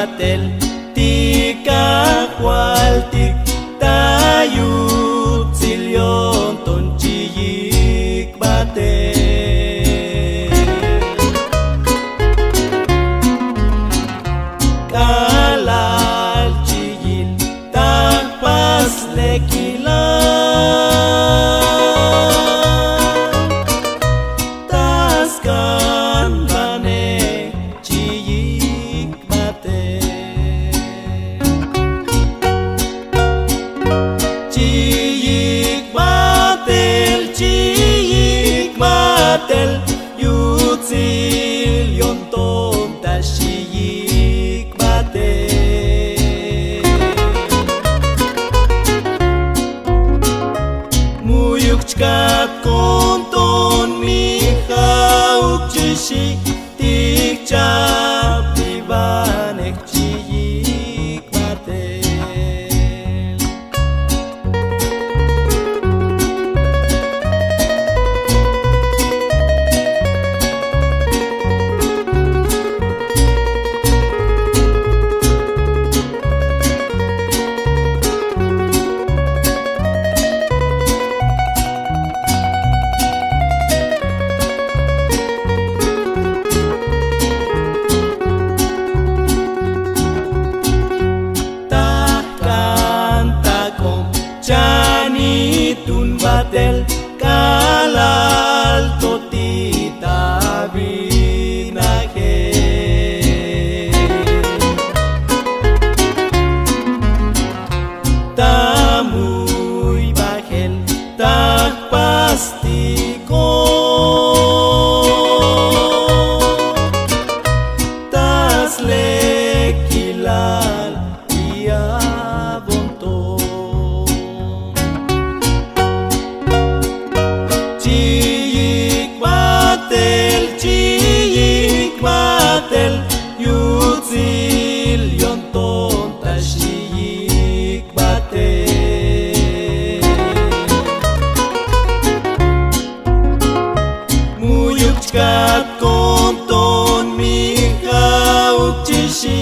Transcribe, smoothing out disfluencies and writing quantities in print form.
batel tika kwaltik tayut silyon ton chiyik batel kalal chiyil takpas lekila taskan bane chiyik batel chiyik batel yutzil yonton ta chiyik batel muyuk chkat konton mihauk chishik tik chap divanek chiyik batel Tun batel kalal totita binaje tamuy bajel tak pastiko tas lekilal chiyik batel yutzil yonton ta chiyik batel muyuk chkat konton mihauk chishik